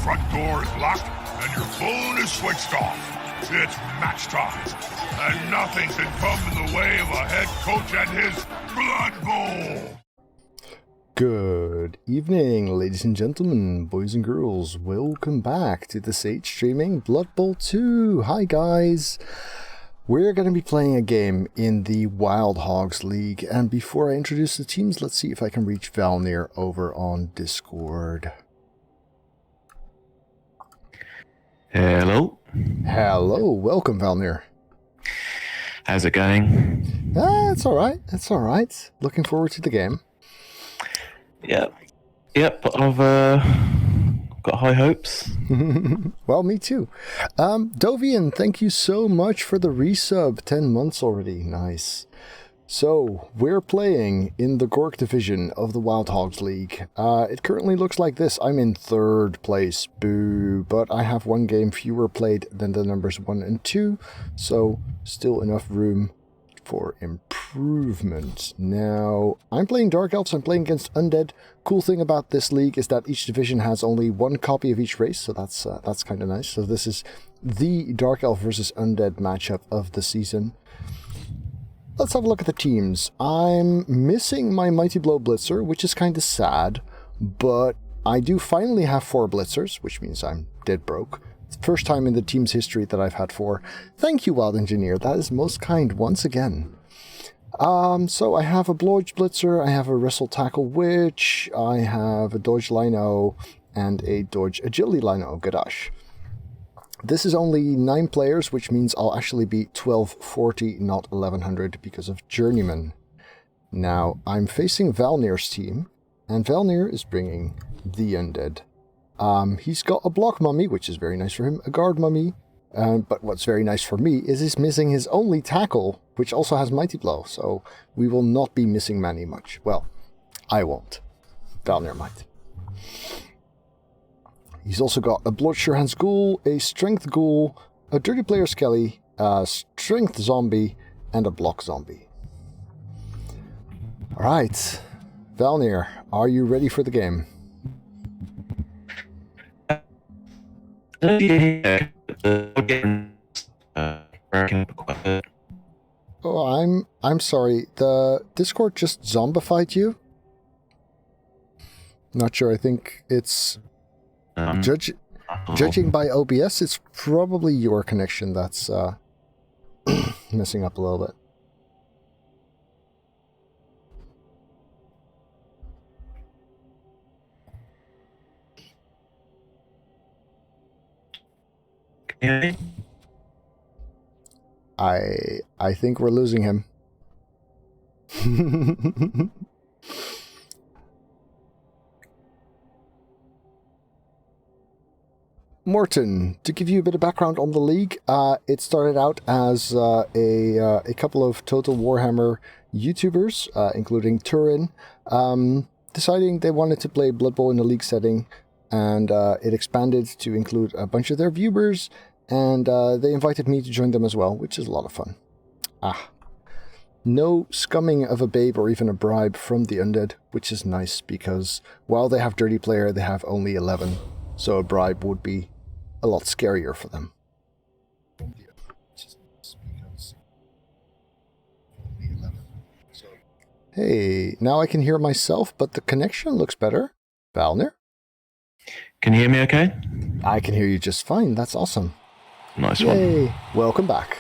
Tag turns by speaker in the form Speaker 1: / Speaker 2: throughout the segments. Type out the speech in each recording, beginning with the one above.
Speaker 1: front door is locked and your phone is switched off. It's match time, and nothing can come in the way of a head coach and his Blood Bowl.
Speaker 2: Good evening, ladies and gentlemen, boys and girls. Welcome back to the Sage Streaming Blood Bowl 2. Hi, guys. We're going to be playing a game in the Wild Hawgz League, and before I introduce the teams, let's see if I can reach Valnir over on Discord.
Speaker 3: Hello.
Speaker 2: Hello, welcome, Valnir.
Speaker 3: How's it going?
Speaker 2: It's alright, it's alright. Looking forward to the game.
Speaker 3: Yep, I've got high hopes.
Speaker 2: Well, me too. Dovian, thank you so much for the resub. 10 months already. Nice. So, we're playing in the Gork division of the Wild Hawgz League. It currently looks like this. I'm in 3rd place. Boo. But I have one game fewer played than the numbers 1 and 2. So, still enough room for improvement. Now, I'm playing Dark Elves, I'm playing against Undead. Cool thing about this league is that each division has only one copy of each race, so that's kind of nice. So this is the Dark Elf versus Undead matchup of the season. Let's have a look at the teams. I'm missing my Mighty Blow Blitzer, which is kind of sad, but I do finally have 4 Blitzers, which means I'm dead broke. First time in the team's history that I've had 4. Thank you, Wild Engineer. That is most kind once again. So I have a Blodge Blitzer, I have a Wrestle Tackle Witch, I have a Dodge Lino, and a Dodge Agility Lino, Gadash. This is only 9 players, which means I'll actually be 1240, not 1100, because of Journeyman. Now, I'm facing Valnir's team, and Valnir is bringing the Undead. He's got a block mummy, which is very nice for him, a guard mummy, but what's very nice for me is he's missing his only tackle, which also has Mighty Blow, so we will not be missing Manny much. Well, I won't. Valnir might. He's also got a Bloodsure Ghoul, a Strength Ghoul, a Dirty Player Skelly, a Strength Zombie, and a Block Zombie. Alright, Valnir, are you ready for the game? Oh, I'm sorry. The Discord just zombified you? Not sure. I think it's judging by OBS. It's probably your connection that's messing up a little bit. I think we're losing him. Morton, to give you a bit of background on the league, it started out as a couple of Total Warhammer YouTubers, including Turin, deciding they wanted to play Blood Bowl in a league setting, and it expanded to include a bunch of their viewers, and they invited me to join them as well, which is a lot of fun. No scumming of a babe or even a bribe from the Undead, which is nice, because while they have Dirty Player, they have only 11, so a bribe would be a lot scarier for them. Hey, now I can hear myself, but the connection looks better. Valnir?
Speaker 3: Can you hear me okay?
Speaker 2: I can hear you just fine. That's awesome.
Speaker 3: Nice
Speaker 2: Yay.
Speaker 3: one.
Speaker 2: Welcome back.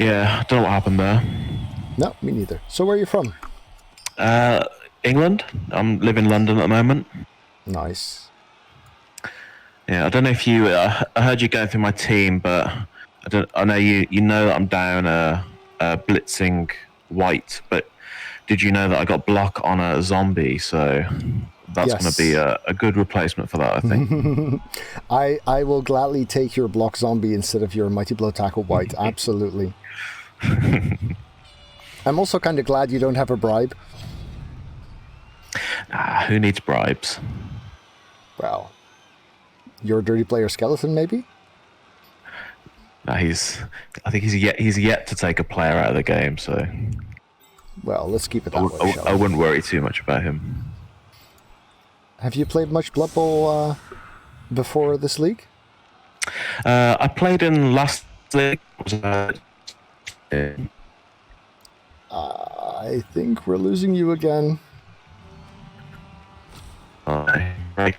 Speaker 3: Yeah, I don't know what happened there.
Speaker 2: No, me neither. So where are you from?
Speaker 3: England. I live in London at the moment.
Speaker 2: Nice.
Speaker 3: Yeah, I don't know if you... I heard you going through my team, but I know you know that I'm down blitzing white, but did you know that I got block on a zombie, so... That's going to be a good replacement for that, I think.
Speaker 2: I will gladly take your block zombie instead of your Mighty Blow Tackle White. Absolutely. I'm also kind of glad you don't have a bribe.
Speaker 3: Who needs bribes?
Speaker 2: Well, your Dirty Player Skeleton, maybe?
Speaker 3: No, I think he's yet to take a player out of the game, so...
Speaker 2: Well, let's keep it that way, shall we?
Speaker 3: I wouldn't worry too much about him.
Speaker 2: Have you played much Blood Bowl before this league?
Speaker 3: I played in last league.
Speaker 2: I think we're losing you again.
Speaker 3: Right.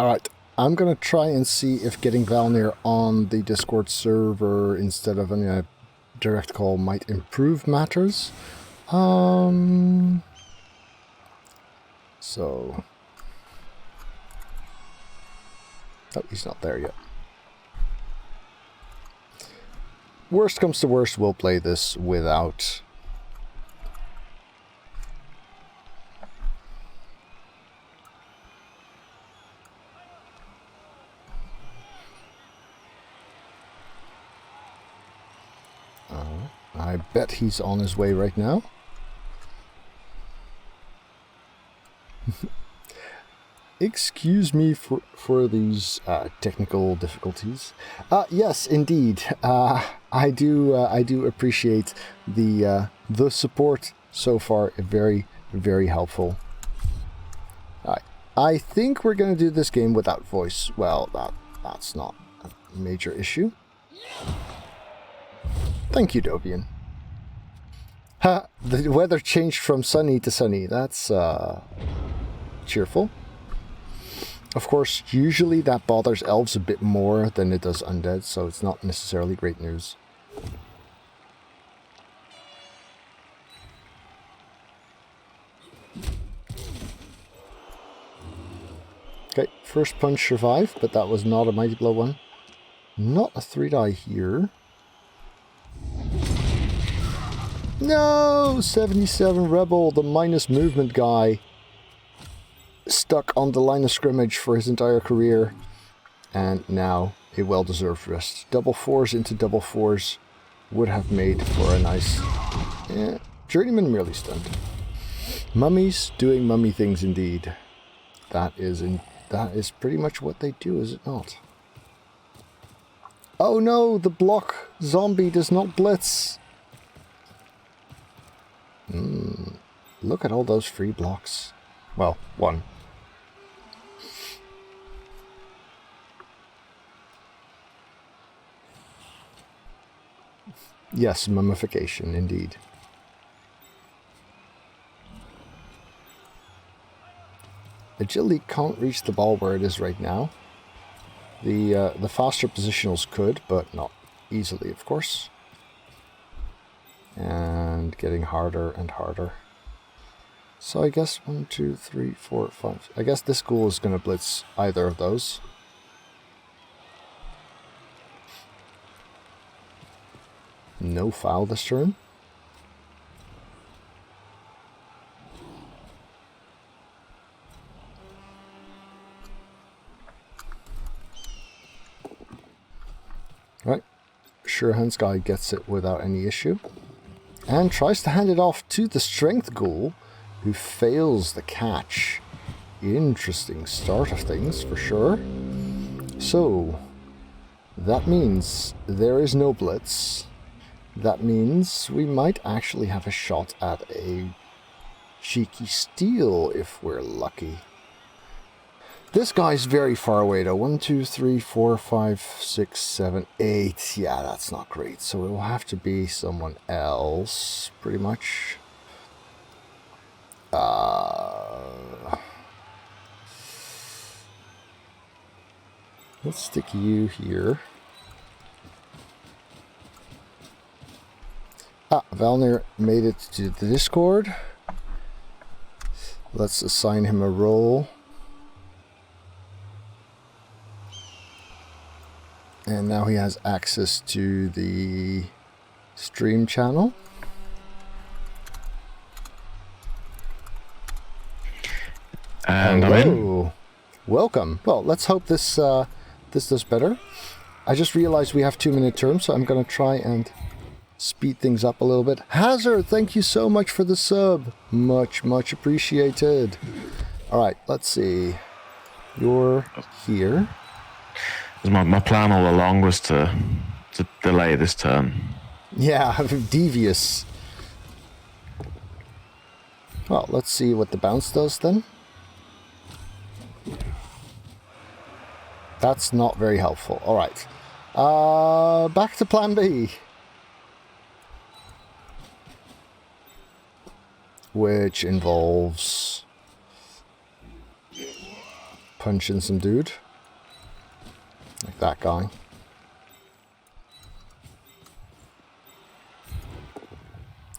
Speaker 2: Alright, I'm going to try and see if getting Valnir on the Discord server instead of a direct call might improve matters. So... Oh, he's not there yet. Worst comes to worst, we'll play this without... I bet he's on his way right now. Excuse me for these technical difficulties. Yes, indeed. I do appreciate the support so far. Very, very helpful. I think we're going to do this game without voice. Well, that's not a major issue. Thank you, Dovian. Ha! The weather changed from sunny to sunny. That's cheerful. Of course, usually that bothers elves a bit more than it does undead, so it's not necessarily great news. Okay, first punch survived, but that was not a mighty blow one. Not a 3-die here. No! 77 Rebel, the minus movement guy, stuck on the line of scrimmage for his entire career. And now a well-deserved rest. Double fours into double fours would have made for a nice... Journeyman merely stunned. Mummies doing mummy things indeed. That is pretty much what they do, is it not? Oh no, the block zombie does not blitz. Look at all those free blocks. Well, one. Yes, mummification, indeed. Agility can't reach the ball where it is right now. The faster positionals could, but not easily, of course. And getting harder and harder. So I guess 1, 2, 3, 4, 5. I guess this ghoul is going to blitz either of those. No foul this turn. Right. Sure Hands guy gets it without any issue. And tries to hand it off to the Strength Ghoul, who fails the catch. Interesting start of things, for sure. So, that means there is no blitz. That means we might actually have a shot at a cheeky steal if we're lucky. This guy's very far away though. 1, 2, 3, 4, 5, 6, 7, 8. Yeah, that's not great. So it will have to be someone else, pretty much. Let's stick you here. Valnir made it to the Discord. Let's assign him a role. And now he has access to the stream channel.
Speaker 3: And I'm in.
Speaker 2: Welcome. Well, let's hope this does better. I just realized we have 2-minute terms, so I'm going to try and speed things up a little bit. Hazard, thank you so much for the sub. Much, much appreciated. All right, let's see. You're here.
Speaker 3: My plan all along was to delay this turn.
Speaker 2: Yeah, devious. Well, let's see what the bounce does then. That's not very helpful. All right. Back to plan B. Which involves punching some dude. Like that guy.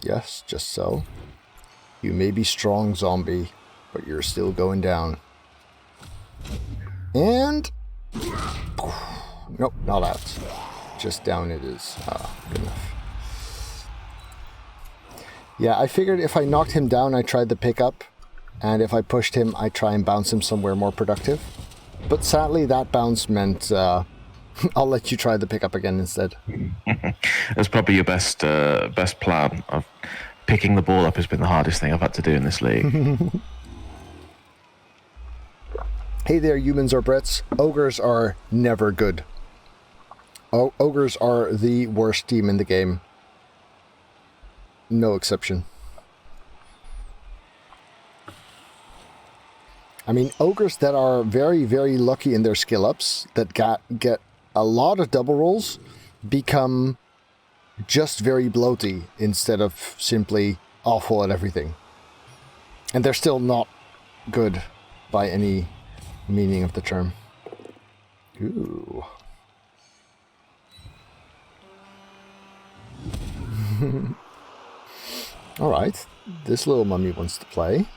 Speaker 2: Yes, just so. You may be strong, zombie, but you're still going down. And... nope, not out. Just down it is. Good enough. Yeah, I figured if I knocked him down, I tried the pickup. And if I pushed him, I try and bounce him somewhere more productive. But sadly, that bounce meant I'll let you try the pickup again instead.
Speaker 3: That's probably your best plan. Picking the ball up has been the hardest thing I've had to do in this league.
Speaker 2: Hey there, humans or Brits. Ogres are never good. Ogres are the worst team in the game. No exception. I mean, ogres that are very, very lucky in their skill ups, that get a lot of double rolls, become just very bloaty instead of simply awful at everything. And they're still not good by any meaning of the term. Ooh. Alright, this little mummy wants to play.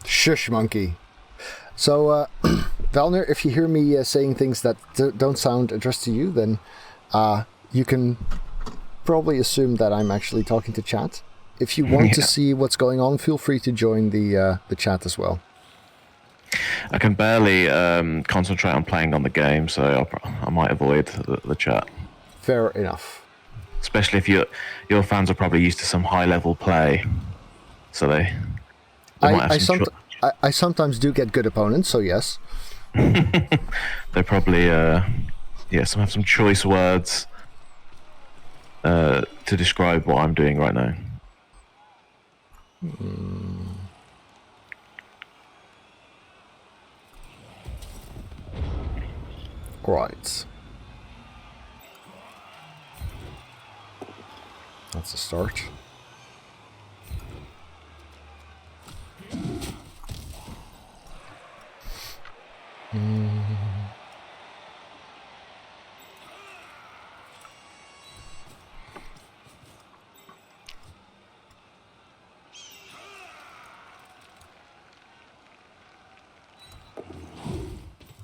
Speaker 2: Shush, monkey. So, Valnir, if you hear me saying things that don't sound addressed to you, then you can probably assume that I'm actually talking to chat. If you want to see what's going on, feel free to join the chat as well.
Speaker 3: I can barely concentrate on playing on the game, so I might avoid the chat.
Speaker 2: Fair enough.
Speaker 3: Especially if your fans are probably used to some high-level play, so they might have
Speaker 2: I sometimes do get good opponents, so yes.
Speaker 3: They probably some have some choice words to describe what I'm doing right now.
Speaker 2: Right. That's a start.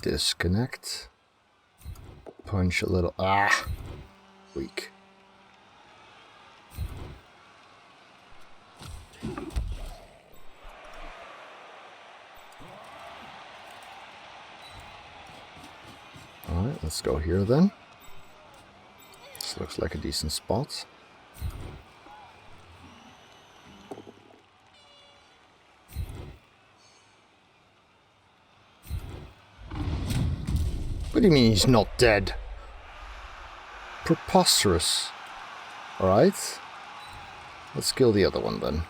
Speaker 2: Disconnect. Punch a little. Weak. Alright, let's go here then. This looks like a decent spot. What do you mean he's not dead? Preposterous. Alright. Let's kill the other one then.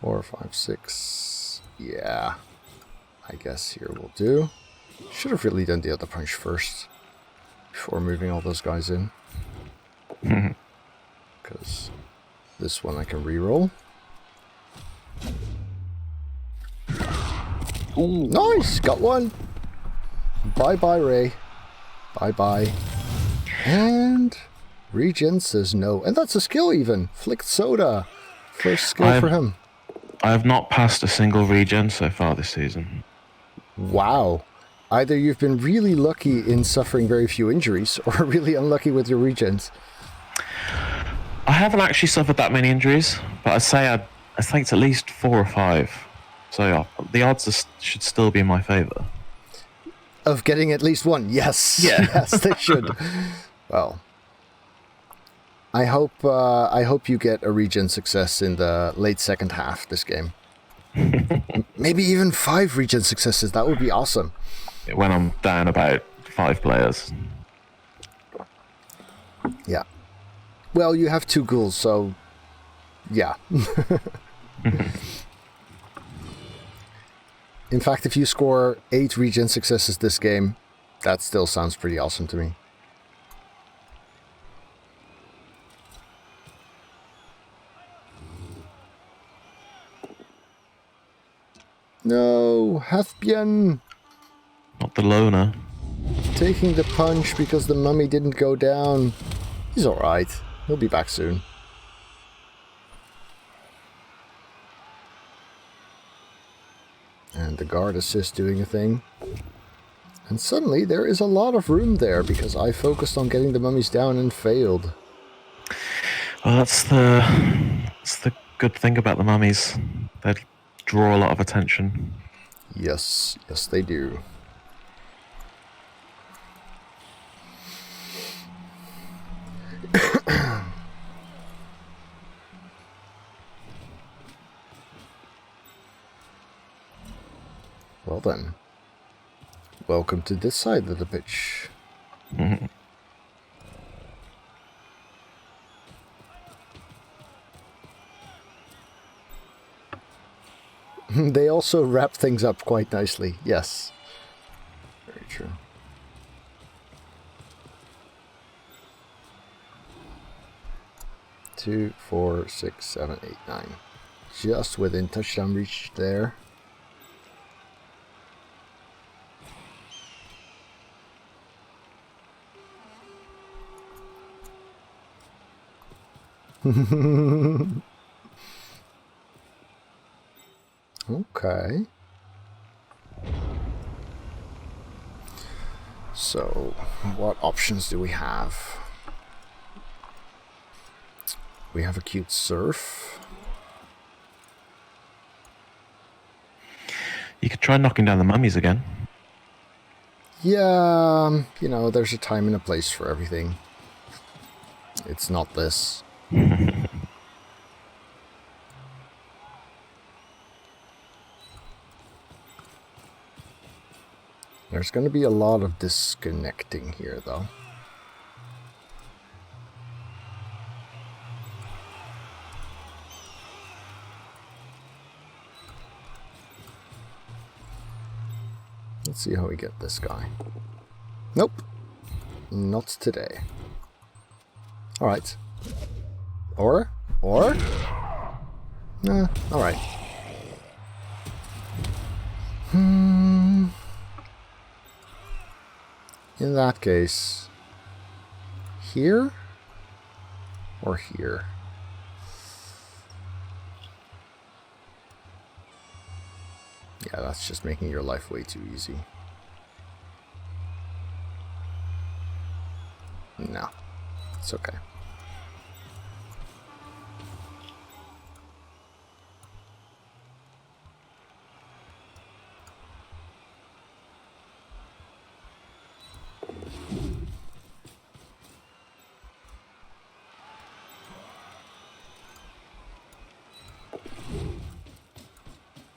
Speaker 2: Four, 5, 6. Yeah. I guess here will do. Should have really done the other punch first. Before moving all those guys in. Because this one I can reroll.
Speaker 3: Ooh.
Speaker 2: Nice! Got one! Bye-bye, Ray. Bye-bye. And... Regen says no. And that's a skill even. Flicked Soda. First skill for him.
Speaker 3: I have not passed a single regen so far this season.
Speaker 2: Wow. Either you've been really lucky in suffering very few injuries, or really unlucky with your regens.
Speaker 3: I haven't actually suffered that many injuries, but I think it's at least 4 or 5. So the odds should still be in my favour.
Speaker 2: Of getting at least one, yes.
Speaker 3: Yeah.
Speaker 2: Yes, they should. Well, I hope you get a regen success in the late second half this game. Maybe even 5 regen successes. That would be awesome.
Speaker 3: When I'm down about 5 players.
Speaker 2: Yeah. Well, you have 2 ghouls, so yeah. In fact, if you score 8 regen successes this game, that still sounds pretty awesome to me. No, Hathbjörn
Speaker 3: Not the loner.
Speaker 2: taking the punch because the mummy didn't go down. He's alright. He'll be back soon. And the guard assist doing a thing. And suddenly there is a lot of room there because I focused on getting the mummies down and failed.
Speaker 3: Well, that's the good thing about the mummies. They draw a lot of attention.
Speaker 2: Yes, yes they do. Well then, welcome to this side of the pitch. They also wrap things up quite nicely, yes. Very true. Two, 4, 6, 7, 8, 9. Just within touchdown reach there. Okay. So, what options do we have? We have a cute surf.
Speaker 3: You could try knocking down the mummies again.
Speaker 2: Yeah, you know, there's a time and a place for everything. It's not this. There's going to be a lot of disconnecting here, though. Let's see how we get this guy. Nope. Not today. Alright. Or? Nah, alright. In that case, here or here? Yeah, that's just making your life way too easy. No, it's okay.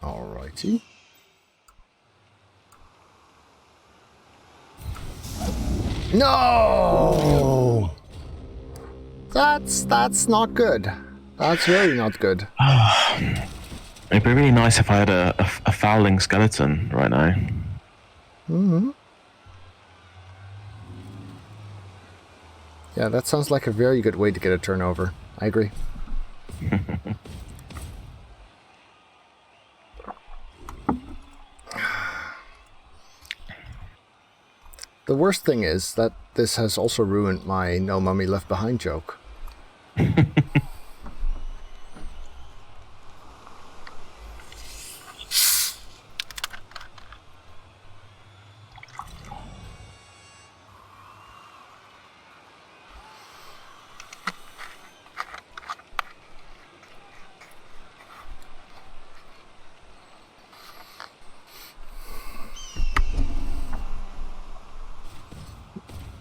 Speaker 2: Alrighty. No! That's not good. That's really not good.
Speaker 3: It'd be really nice if I had a fouling skeleton right now.
Speaker 2: Mm-hmm. Yeah, that sounds like a very good way to get a turnover. I agree. The worst thing is that this has also ruined my no mummy left behind joke.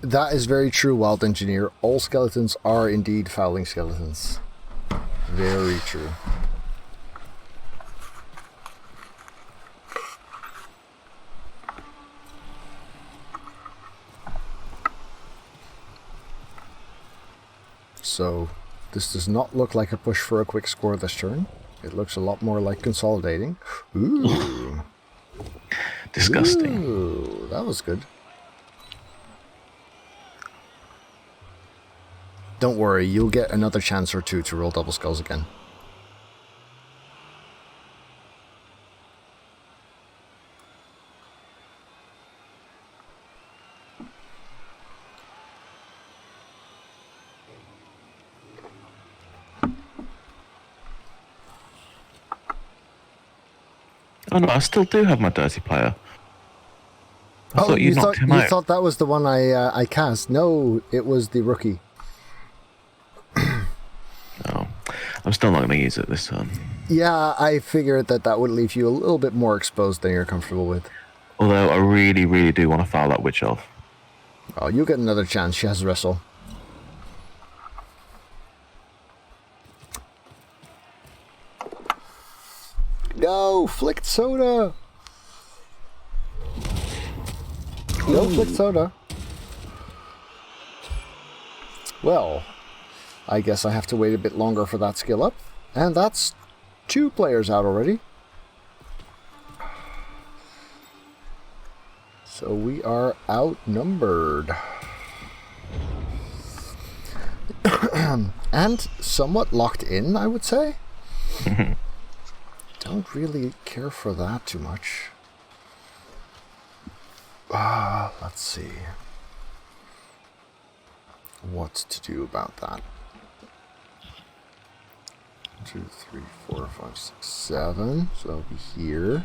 Speaker 2: That is very true, Wild Engineer. All skeletons are indeed fouling skeletons. Very true. So, this does not look like a push for a quick score this turn. It looks a lot more like consolidating. Ooh.
Speaker 3: Disgusting.
Speaker 2: Ooh, that was good. Don't worry, you'll get another chance or two to roll double skulls again.
Speaker 3: Oh no, I still do have my dirty player. I thought you knocked him
Speaker 2: you
Speaker 3: out.
Speaker 2: thought that was the one I cast. No, it was the rookie.
Speaker 3: Oh, I'm still not going to use it this turn.
Speaker 2: Yeah, I figured that would leave you a little bit more exposed than you're comfortable with.
Speaker 3: Although I really, really do want to foul that witch elf.
Speaker 2: Oh, you'll get another chance. She has wrestle. No, flicked soda. No flicked soda. Well, I guess I have to wait a bit longer for that skill up. And that's 2 players out already. So we are outnumbered. And somewhat locked in, I would say. Don't really care for that too much. Let's see what to do about that. 2, 3, 4, 5, 6, 7. So that'll be here.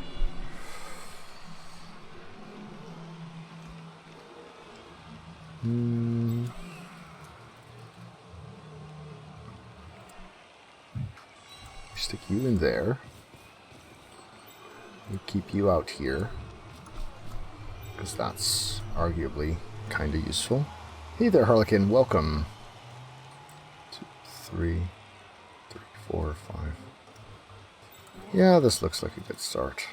Speaker 2: Stick you in there. We keep you out here, because that's arguably kind of useful. Hey there, Harlequin, welcome. 2, 3, 4, 5. Yeah, this looks like a good start.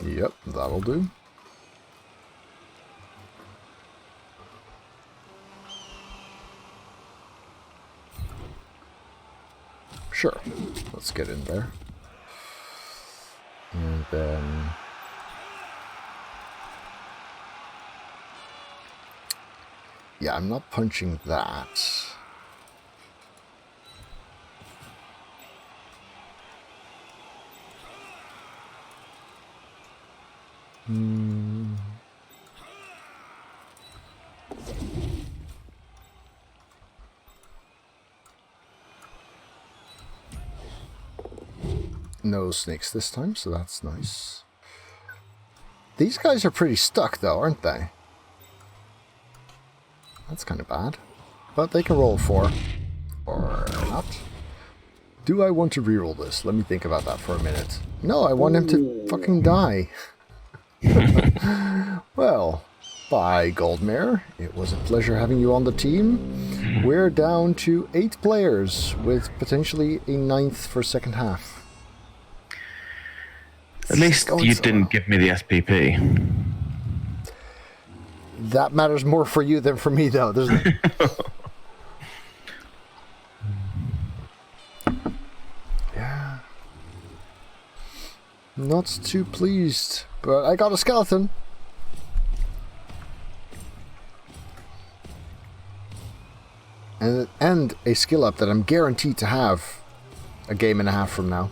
Speaker 2: Yep, that'll do. Sure, let's get in there. And then... yeah, I'm not punching that. No snakes this time, so that's nice. These guys are pretty stuck though, aren't they? That's kind of bad. But they can roll 4. Or not. Do I want to reroll this? Let me think about that for a minute. No, I want him to fucking die. Well, bye, Goldmare. It was a pleasure having you on the team. We're down to 8 players, with potentially a 9th for second half.
Speaker 3: At least you didn't give me the SPP.
Speaker 2: That matters more for you than for me, though, doesn't it? Yeah. Not too pleased, but I got a skeleton. And a skill up that I'm guaranteed to have a game and a half from now.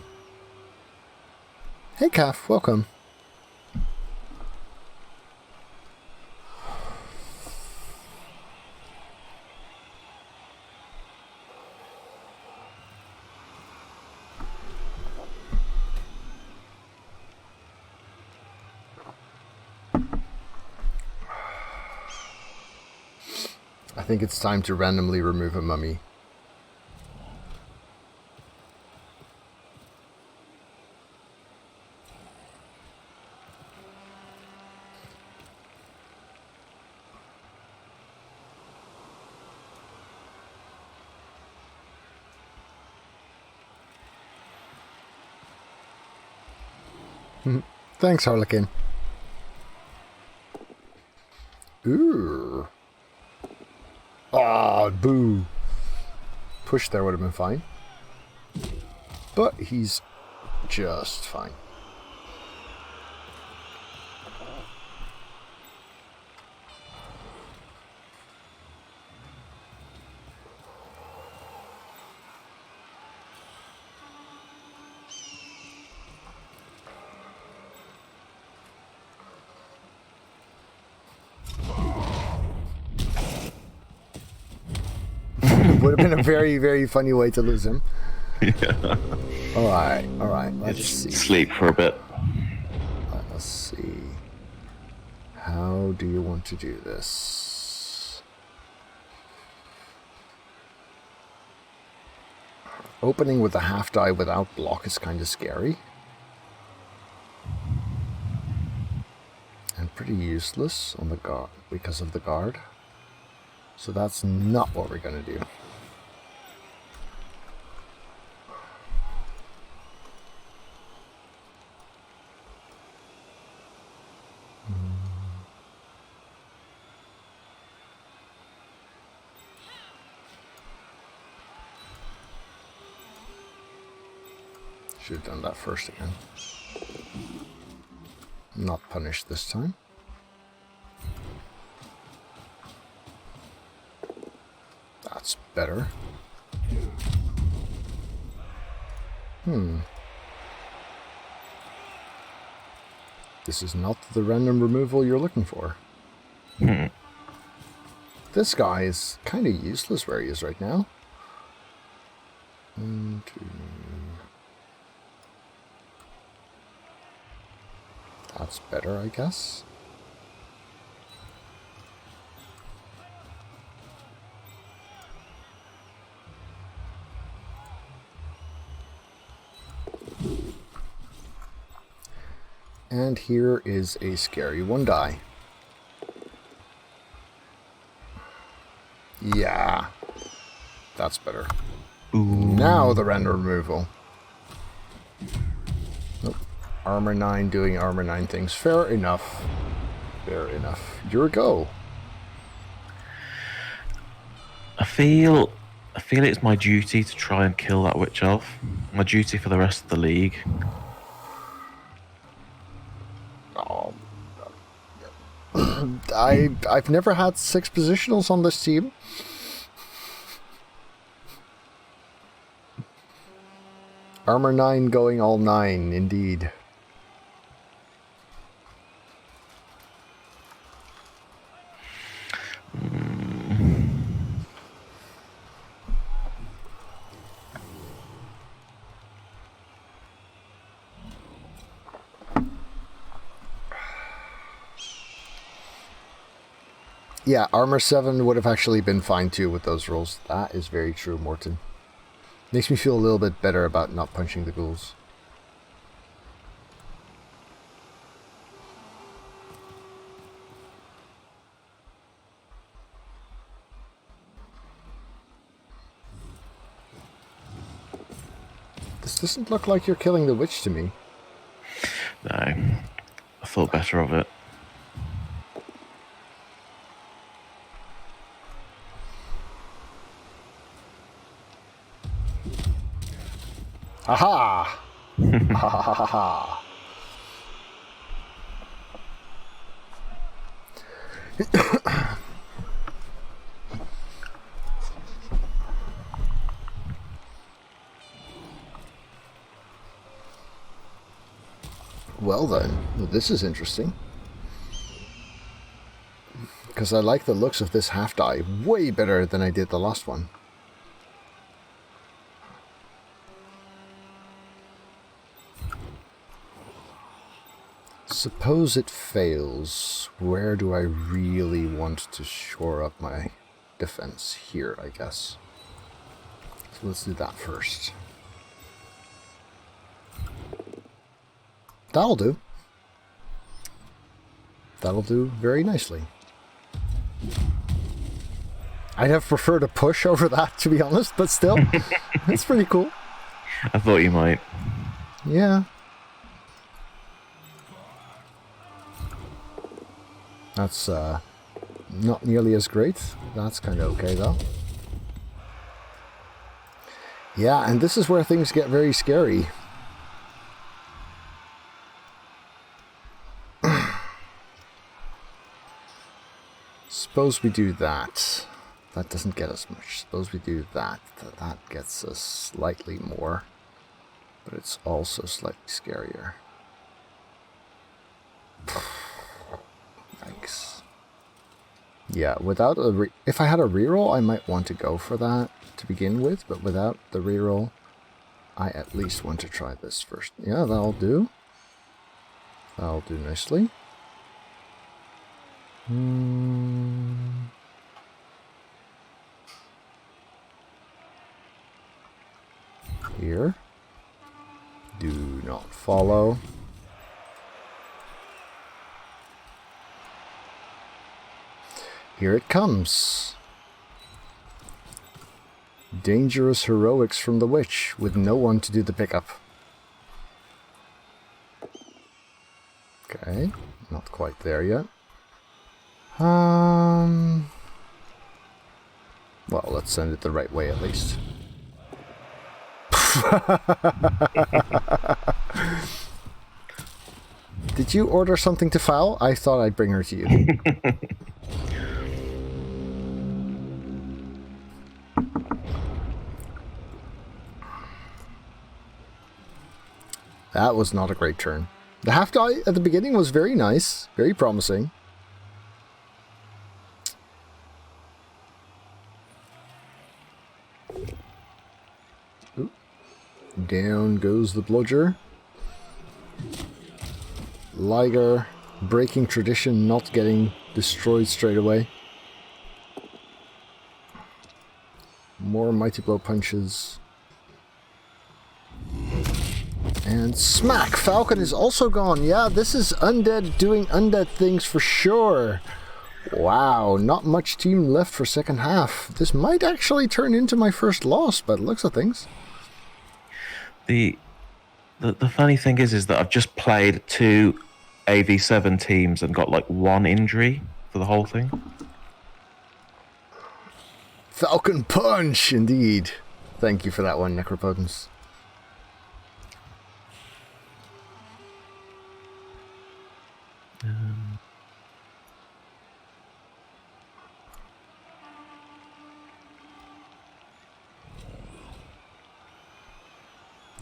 Speaker 2: Hey, Calf, welcome. think it's time to randomly remove a mummy. Thanks, Harlequin. Ooh. Ah, boo. Push there would have been fine. But he's just fine. Would have been a very, very funny way to lose him.
Speaker 3: Yeah.
Speaker 2: Alright, let's
Speaker 3: Just
Speaker 2: see.
Speaker 3: sleep for a bit.
Speaker 2: Let's see. How do you want to do this? Opening with a half die without block is kind of scary. And pretty useless on the guard because of the guard. So that's not what we're going to do. Should have done that first again. Not punished this time. That's better. This is not the random removal you're looking for. This guy is kind of useless where he is right now. 1, 2. That's better, I guess. And here is a scary 1 die. Yeah. That's better.
Speaker 3: Ooh.
Speaker 2: Now the random removal. Nope. Armor 9 doing armor 9 things. Fair enough. Fair enough. Your go.
Speaker 3: I feel it's my duty to try and kill that witch elf. My duty for the rest of the league.
Speaker 2: Oh. I've never had 6 positionals on this team. Armor 9 going all 9, indeed. Yeah, armor 7 would have actually been fine too with those rolls. That is very true, Morton. Makes me feel a little bit better about not punching the ghouls. This doesn't look like you're killing the witch to me.
Speaker 3: No, I thought better of it.
Speaker 2: Aha! Ha ha ha ha. Well then, this is interesting. Because I like the looks of this half die way better than I did the last one. Suppose it fails. Where do I really want to shore up my defense here, I guess. So let's do that first. That'll do. That'll do very nicely. I'd have preferred a push over that, to be honest, but still, it's pretty cool.
Speaker 3: I thought you might.
Speaker 2: Yeah. That's not nearly as great. That's kind of okay, though. Yeah, and this is where things get very scary. Suppose we do that. That doesn't get us much. Suppose we do that. That gets us slightly more. But it's also slightly scarier. Yikes. Yeah, without a if I had a reroll, I might want to go for that to begin with. But without the reroll, I at least want to try this first. Yeah, that'll do. That'll do nicely. Here. Do not follow. Here it comes. Dangerous heroics from the witch with no one to do the pickup. Okay, not quite there yet. Well, let's send it the right way at least. Did you order something to foul? I thought I'd bring her to you. That was not a great turn. The half die at the beginning was very nice, very promising. Down goes the bludger. Liger breaking tradition, not getting destroyed straight away. More mighty blow punches. And smack! Falcon is also gone. Yeah, this is Undead doing Undead things for sure. Wow, not much team left for second half. This might actually turn into my first loss, by the looks of things.
Speaker 3: The funny thing is that I've just played 2 AV7 teams and got like 1 injury for the whole thing.
Speaker 2: Falcon punch, indeed. Thank you for that one, Necropotence.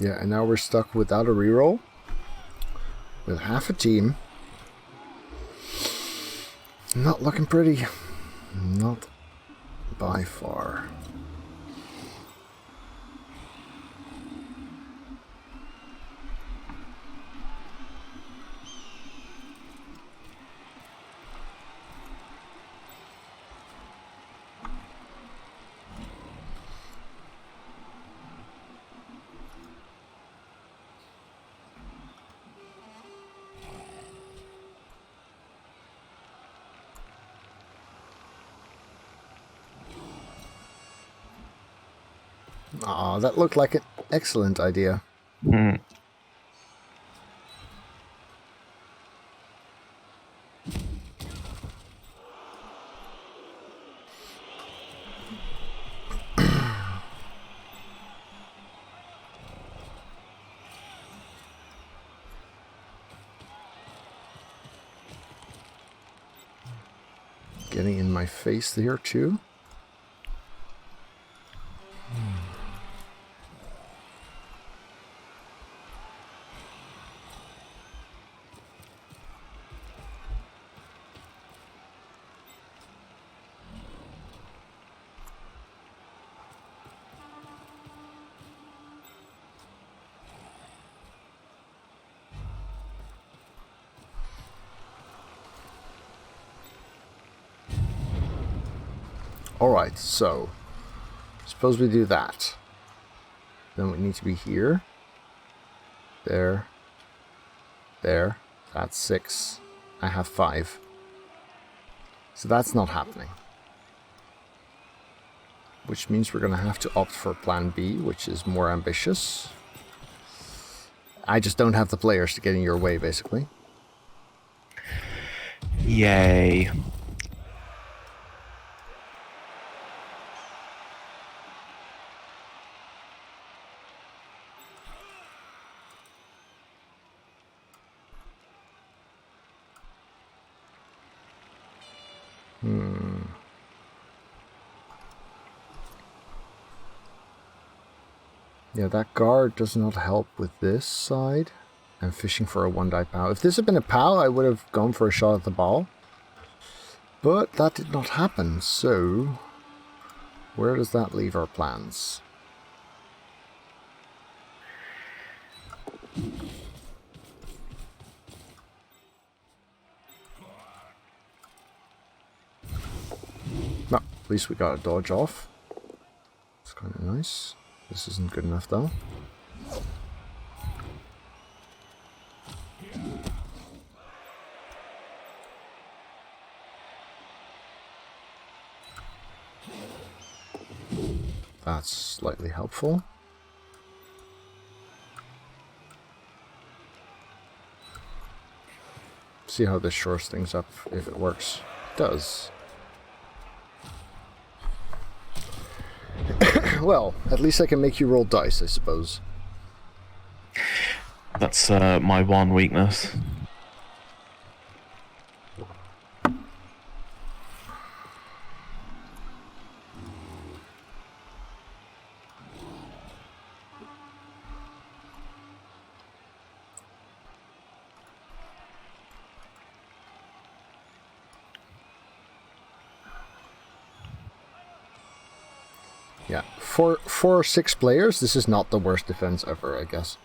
Speaker 2: Yeah, and now we're stuck without a reroll. With half a team. Not looking pretty. Not by far. Aw, that looked like an excellent idea.
Speaker 3: Mm.
Speaker 2: Getting in my face here too. Alright, so suppose we do that. Then we need to be here. There. There. That's 6. I have 5. So that's not happening. Which means we're going to have to opt for plan B, which is more ambitious. I just don't have the players to get in your way, basically.
Speaker 3: Yay.
Speaker 2: Yeah, that guard does not help with this side. I'm fishing for a 1-die POW. If this had been a POW, I would have gone for a shot at the ball. But that did not happen, so where does that leave our plans? No, at least we got a dodge off. It's kind of nice. This isn't good enough though. That's slightly helpful. See how this shores things up if it works. It does. Well, at least I can make you roll dice, I suppose.
Speaker 3: That's my one weakness.
Speaker 2: Yeah, for 6 players, this is not the worst defense ever, I guess.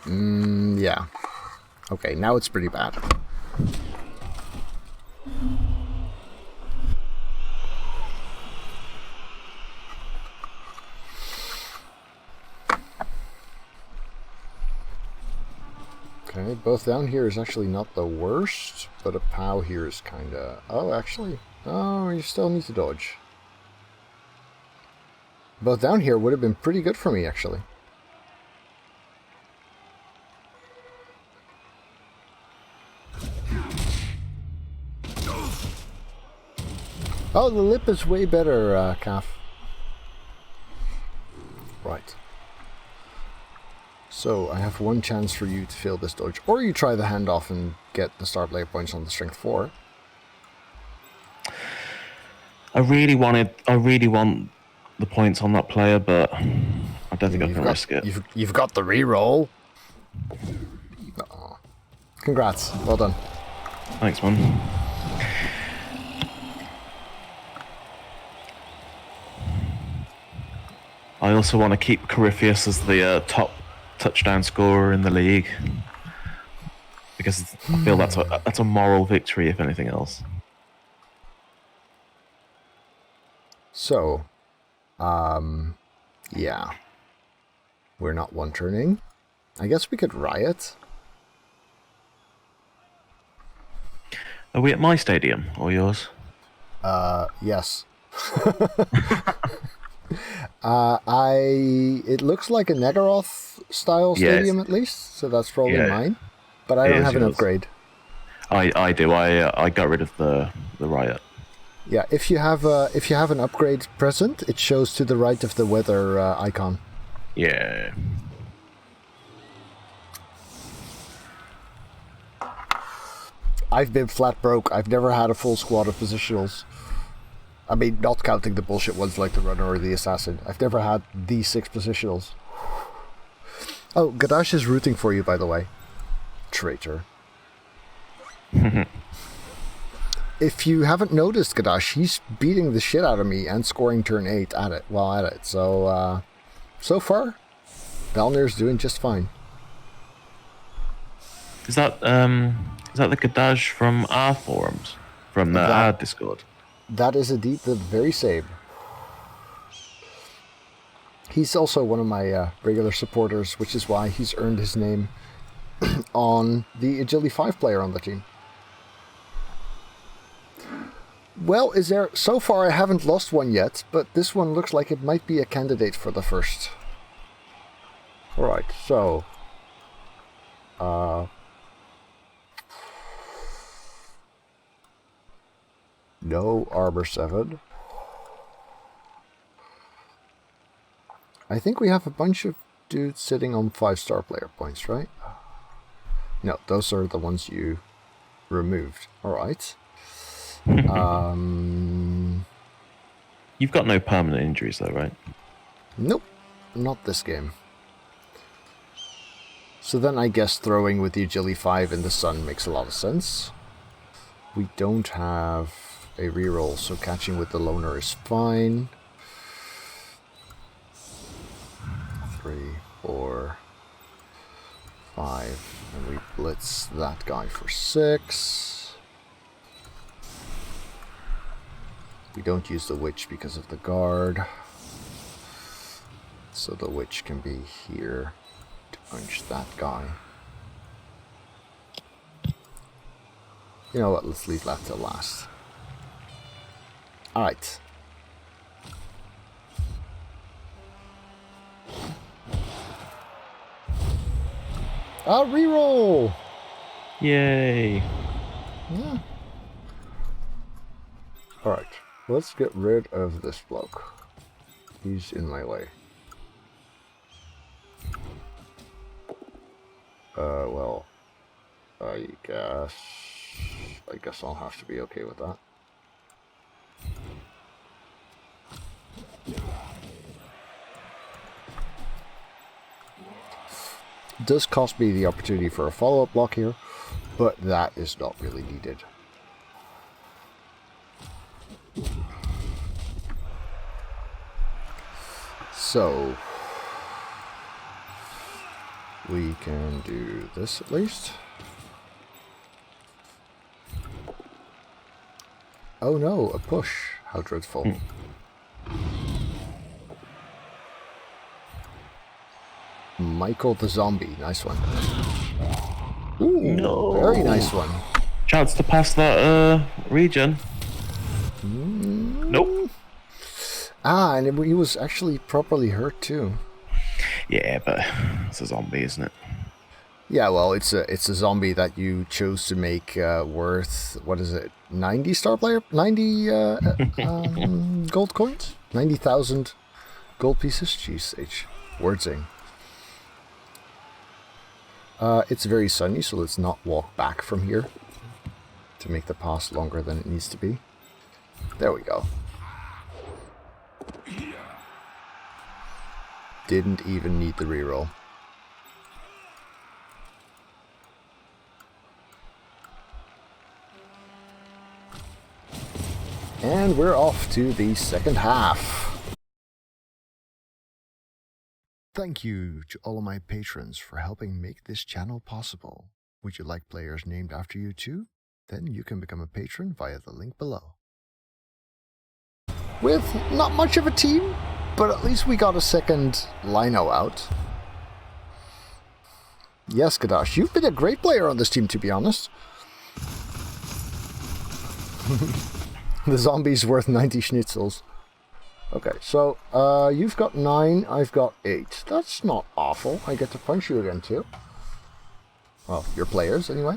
Speaker 2: Yeah. Okay, now it's pretty bad. Okay, both down here is actually not the worst, but a POW here is kinda... Oh, actually... Oh, you still need to dodge. Both down here would have been pretty good for me, actually. Oh, the lip is way better, Calf. Right. So, I have one chance for you to fail this dodge. Or you try the handoff and get the star player points on the strength 4.
Speaker 3: I really want the points on that player, but I don't think I can risk it.
Speaker 2: You've got the reroll. Oh. Congrats. Well done.
Speaker 3: Thanks, man. I also want to keep Corypheus as the top touchdown scorer in the league, because I feel that's a moral victory, if anything else.
Speaker 2: So, yeah. We're not one-turning. I guess we could riot.
Speaker 3: Are we at my stadium or yours?
Speaker 2: Yes. It looks like a Nagaroth style stadium at least, so that's probably mine. But I don't have an upgrade.
Speaker 3: I do. I got rid of the riot.
Speaker 2: Yeah, if you have an upgrade present, it shows to the right of the weather icon.
Speaker 3: Yeah.
Speaker 2: I've been flat broke. I've never had a full squad of positionals. I mean, not counting the bullshit ones like the runner or the assassin. I've never had these 6 positionals. Oh, Gadash is rooting for you, by the way. Traitor. if you haven't noticed, Gadash, he's beating the shit out of me and scoring turn 8 at it while at it. So, so far, Valnir's doing just fine.
Speaker 3: Is that the Kadash from our forums, from our Discord?
Speaker 2: That is indeed the very same. He's also one of my regular supporters, which is why he's earned his name on the Agility 5 player on the team. Well, so far I haven't lost one yet, but this one looks like it might be a candidate for the first. Alright, so... no Armor 7. I think we have a bunch of dudes sitting on 5-star player points, right? No, those are the ones you removed. Alright.
Speaker 3: You've got no permanent injuries though, right?
Speaker 2: Nope, not this game. So then I guess throwing with the Agility 5 in the sun makes a lot of sense. We don't have a reroll, so catching with the loner is fine. 3, 4, 5, and we blitz that guy for 6. We don't use the witch because of the guard, so the witch can be here to punch that guy. You know what, let's leave that till last. Alright. Reroll!
Speaker 3: Yay!
Speaker 2: Yeah. Alright, let's get rid of this bloke. He's in my way. Well, I guess I'll have to be okay with that. Does cost me the opportunity for a follow-up block here, but that is not really needed. So we can do this at least. Oh no, a push. How dreadful. Michael the zombie. Nice one. Ooh, no. Very nice one.
Speaker 3: Chance to pass that regen. Nope.
Speaker 2: Ah, and he was actually properly hurt too.
Speaker 3: Yeah, but it's a zombie, isn't it?
Speaker 2: Yeah, well, it's a zombie that you chose to make worth, what is it, 90 star player? 90 gold coins? 90,000 gold pieces? Jeez, wordsing. It's very sunny, so let's not walk back from here to make the pass longer than it needs to be. There we go. Didn't even need the reroll. And we're off to the second half. Thank you to all of my patrons for helping make this channel possible. Would you like players named after you too? Then you can become a patron via the link below. With not much of a team, but at least we got a second Lino out. Yes, Kadash, you've been a great player on this team, to be honest. The zombie's worth 90 schnitzels. Okay, so you've got 9, I've got 8. That's not awful. I get to punch you again too. Well, your players anyway.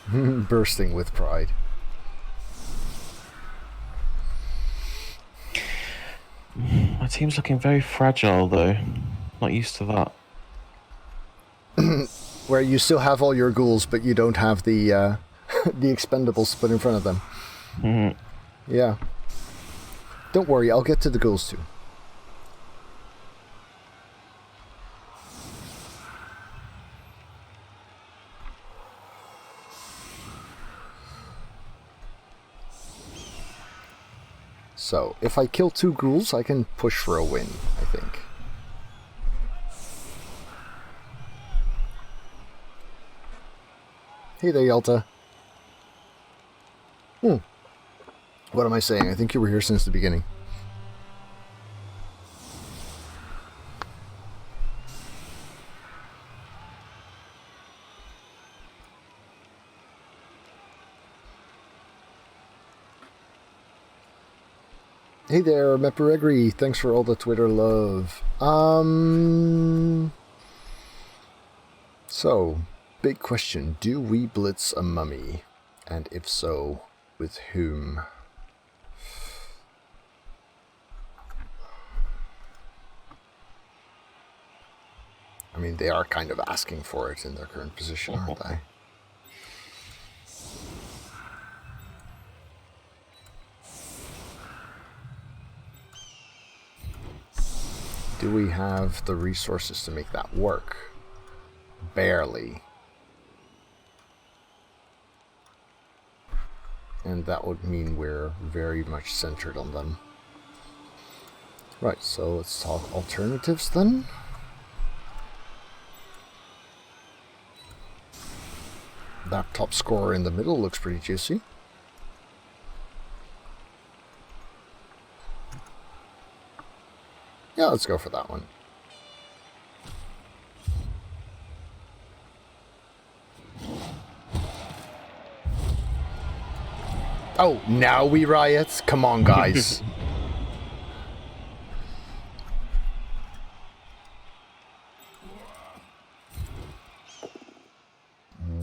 Speaker 2: Bursting with pride.
Speaker 3: My team's looking very fragile though. Not used to that.
Speaker 2: Where you still have all your ghouls, but you don't have the the expendables put in front of them.
Speaker 3: Mm-hmm.
Speaker 2: Yeah. Don't worry, I'll get to the ghouls too. So, if I kill 2 ghouls, I can push for a win, I think. Hey there, Yalta. What am I saying? I think you were here since the beginning. Hey there, Meperegri. Thanks for all the Twitter love. So, big question. Do we blitz a mummy? And if so, with whom? I mean, they are kind of asking for it in their current position, aren't they? Do we have the resources to make that work? Barely. And that would mean we're very much centered on them. Right, so let's talk alternatives then. That top scorer in the middle looks pretty juicy. Yeah, let's go for that one. Oh, now we riot? Come on, guys.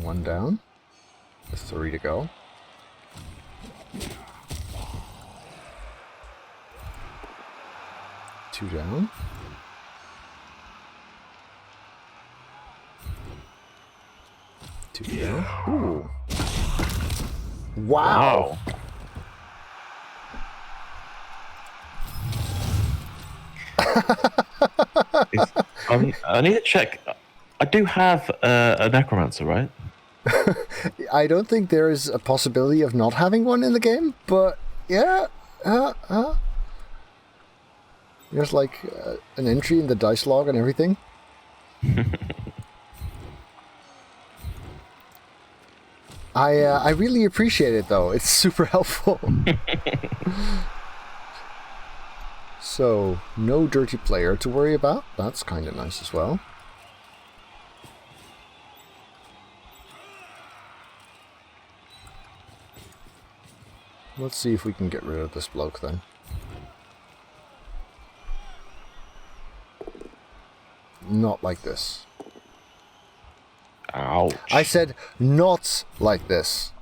Speaker 2: One down. There's 3 to go. Two down. Two down. Ooh. Wow.
Speaker 3: I need to check. I do have a necromancer, right?
Speaker 2: I don't think there is a possibility of not having one in the game, but yeah. There's like an entry in the dice log and everything. I really appreciate it though. It's super helpful. So, no dirty player to worry about. That's kind of nice as well. Let's see if we can get rid of this bloke then. Not like this.
Speaker 3: Ouch.
Speaker 2: I said not like this.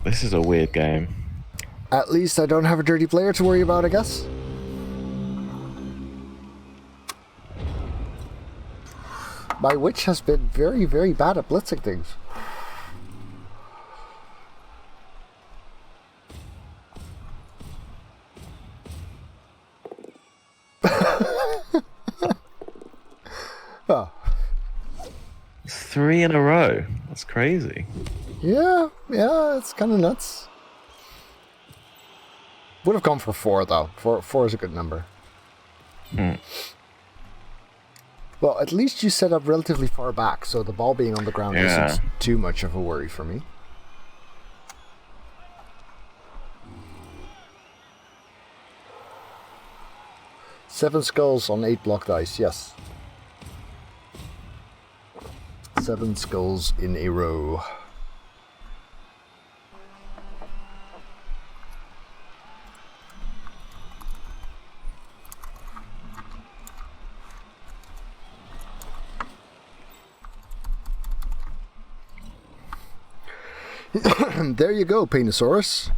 Speaker 3: This is a weird game.
Speaker 2: At least I don't have a dirty player to worry about, I guess. My witch has been very, very bad at blitzing things. Oh.
Speaker 3: 3 in a row. That's crazy.
Speaker 2: Yeah, it's kind of nuts. Would have gone for 4 though. 4 is a good number. Well, at least you set up relatively far back, so the ball being on the ground isn't too much of a worry for me. Seven skulls on 8 block dice, yes. 7 skulls in a row. There you go, Penosaurus.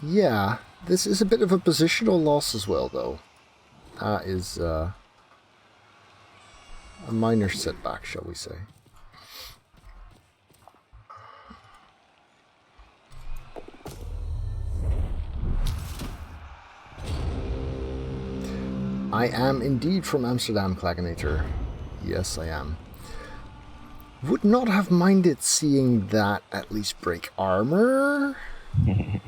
Speaker 2: Yeah, this is a bit of a positional loss as well, though. That is a minor setback, shall we say. I am indeed from Amsterdam, Claginator. Yes, I am. Would not have minded seeing that at least break armor. And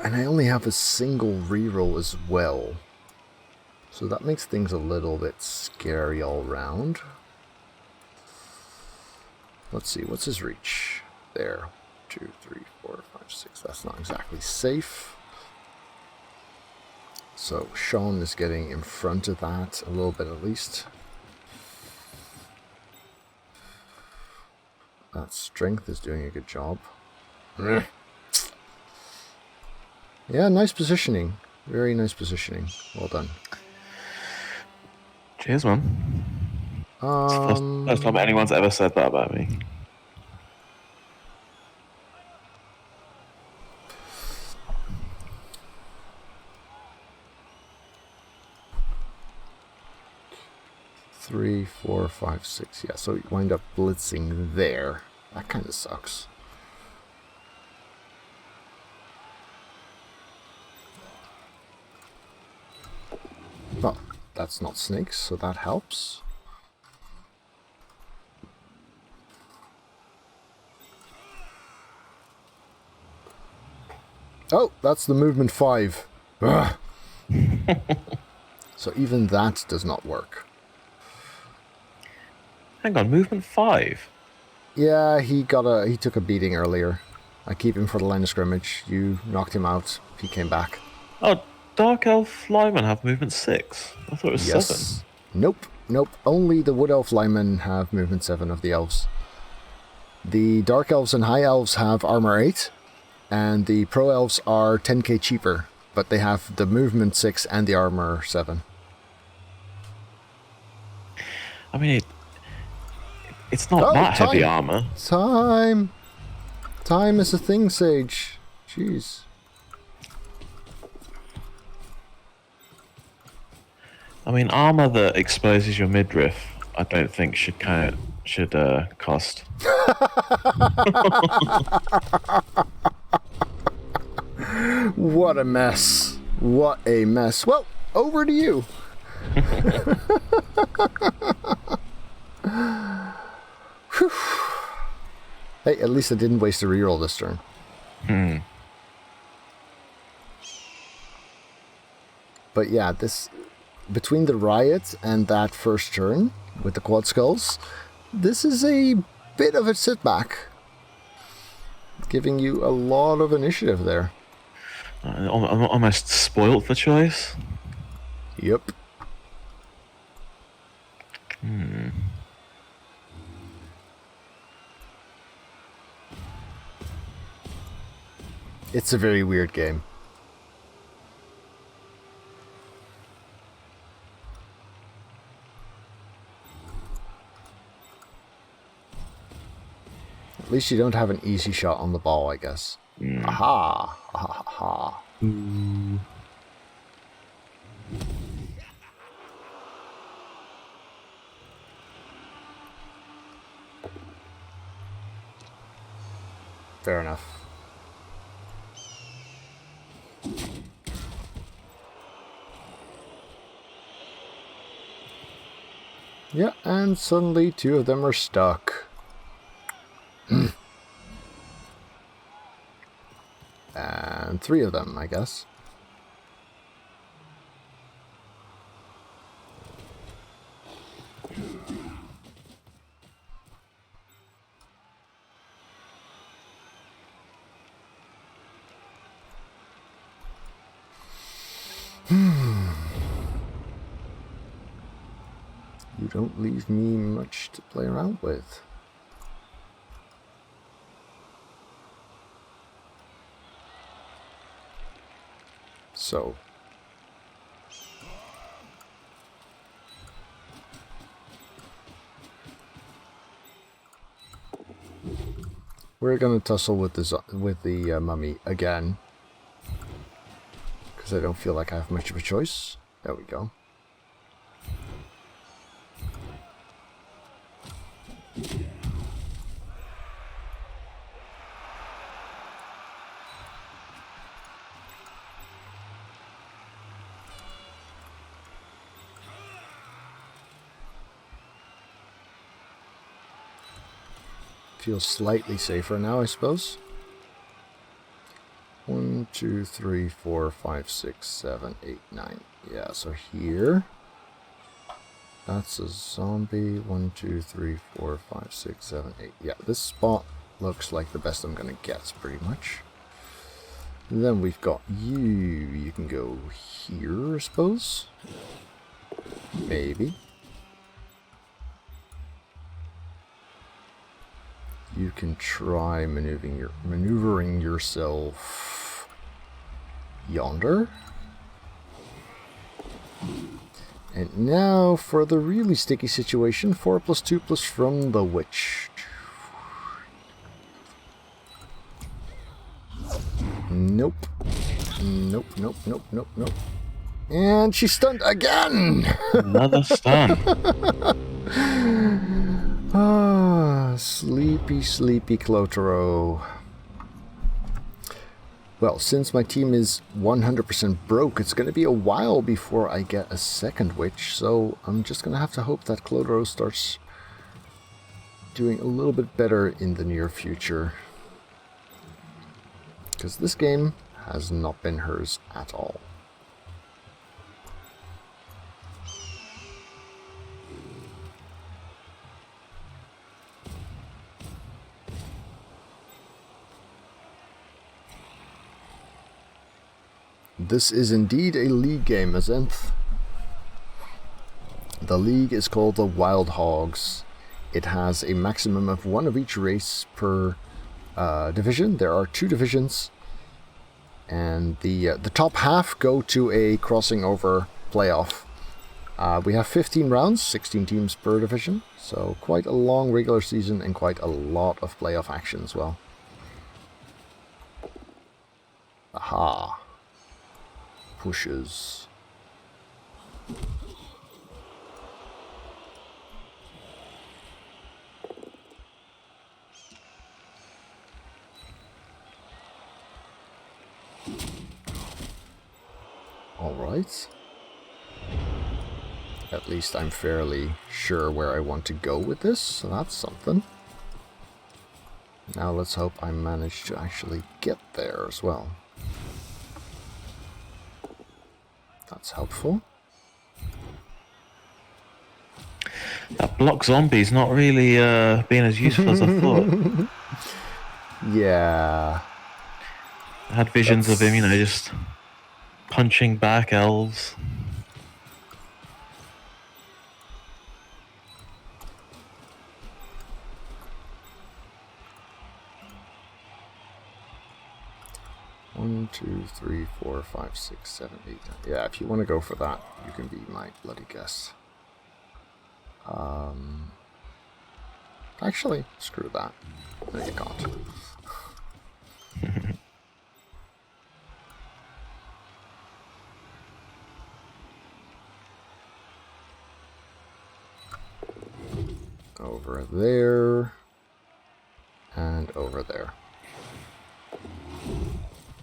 Speaker 2: I only have a single reroll as well. So that makes things a little bit scary all round. Let's see, what's his reach? There. 2, 3, 4, 5, 6. That's not exactly safe. So Sean is getting in front of that a little bit at least. That strength is doing a good job. Yeah, nice positioning. Very nice positioning. Well done.
Speaker 3: Cheers, man. It's the first time anyone's ever said that about me.
Speaker 2: Three, 4, 5, 6. Yeah, so you wind up blitzing there. That kind of sucks. Well, that's not snakes, so that helps. Oh, that's the movement 5. So even that does not work.
Speaker 3: Hang on, movement 5?
Speaker 2: Yeah, he took a beating earlier. I keep him for the line of scrimmage. You knocked him out. He came back.
Speaker 3: Oh, Dark Elf linemen have movement 6. I thought it was 7.
Speaker 2: Nope. Only the Wood Elf linemen have movement 7 of the elves. The Dark Elves and High Elves have armor 8. And the Pro Elves are 10k cheaper. But they have the movement 6 and the armor 7.
Speaker 3: I mean, it's not that heavy armor.
Speaker 2: Time is a thing, Sage. Jeez.
Speaker 3: I mean, armor that exposes your midriff, I don't think should cost.
Speaker 2: What a mess. What a mess. Well, over to you. Hey, at least I didn't waste a reroll this turn. But yeah, this between the riot and that first turn with the quad skulls, this is a bit of a setback, giving you a lot of initiative there.
Speaker 3: I'm almost spoilt for choice.
Speaker 2: Yep. It's a very weird game. At least you don't have an easy shot on the ball, I guess. Aha! Aha! Fair enough. Yeah, and suddenly 2 of them are stuck. And 3 of them, I guess. You don't leave me much to play around with. So, we're gonna tussle with the mummy again, because I don't feel like I have much of a choice. There we go. feels slightly safer now, I suppose. 1, 2, 3, 4, 5, 6, 7, 8, 9. Yeah, so here. That's a zombie. 1, 2, 3, 4, 5, 6, 7, 8. Yeah, this spot looks like the best I'm gonna get, pretty much. And then we've got you. You can go here, I suppose. Maybe. You can try maneuvering yourself yonder. And now for the really sticky situation, 4 + 2 + from the witch. Nope. Nope, nope, nope, nope, nope. And she's stunned again!
Speaker 3: Another stun.
Speaker 2: Ah, sleepy, sleepy Clotaro. Well, since my team is 100% broke, it's going to be a while before I get a second witch, so I'm just going to have to hope that Clotaro starts doing a little bit better in the near future. Because this game has not been hers at all. This is indeed a league game, Azenth. The league is called the Wild Hawgz. It has a maximum of 1 of each race per division. There are 2 divisions, and the top half go to a crossing over playoff. We have 15 rounds, 16 teams per division, so quite a long regular season and quite a lot of playoff action as well. Aha. Pushes. All right. At least I'm fairly sure where I want to go with this, so that's something. Now let's hope I manage to actually get there as well. That's helpful.
Speaker 3: That block zombie's not really being as useful as I thought.
Speaker 2: Yeah.
Speaker 3: I had visions of him, you know, just punching back elves.
Speaker 2: One, 2, 3, 4, 5, 6, 7, 8, 9. Yeah, if you want to go for that, you can be my bloody guest. Actually, screw that. No, you can't. Over there. And over there.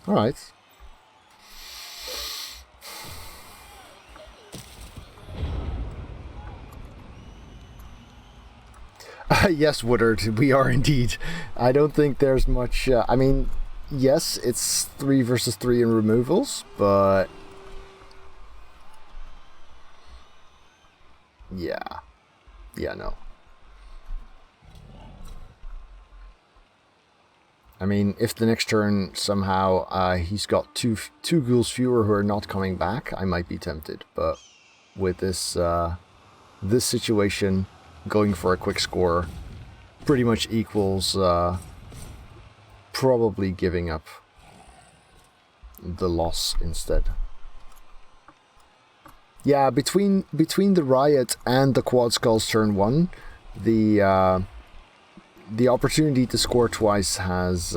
Speaker 2: Alright. Yes, Woodard, we are indeed. I don't think there's much... I mean, yes, it's 3 versus 3 in removals, but... Yeah. Yeah, no. I mean, if the next turn somehow he's got two ghouls fewer who are not coming back, I might be tempted. But with this this situation, going for a quick score pretty much equals probably giving up the loss instead. Yeah, between the riot and the quad skulls turn 1, the opportunity to score twice has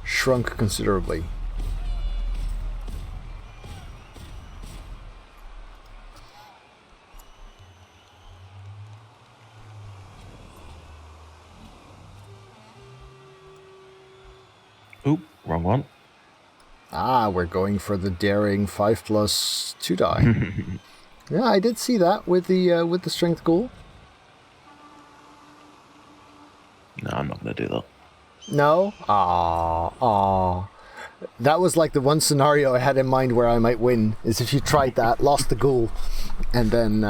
Speaker 2: shrunk considerably.
Speaker 3: Oop, wrong one.
Speaker 2: Ah, we're going for the daring 5+2 die. Yeah, I did see that with the strength goal.
Speaker 3: No, I'm not going to do that.
Speaker 2: No? Aww. That was like the one scenario I had in mind where I might win, is if you tried that, lost the ghoul, and then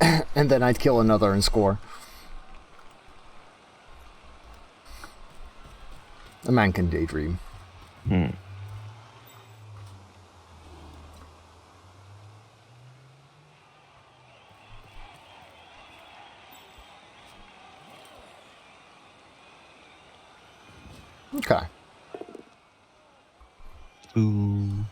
Speaker 2: and then I'd kill another and score. A man can daydream. Okay.
Speaker 3: Ooh.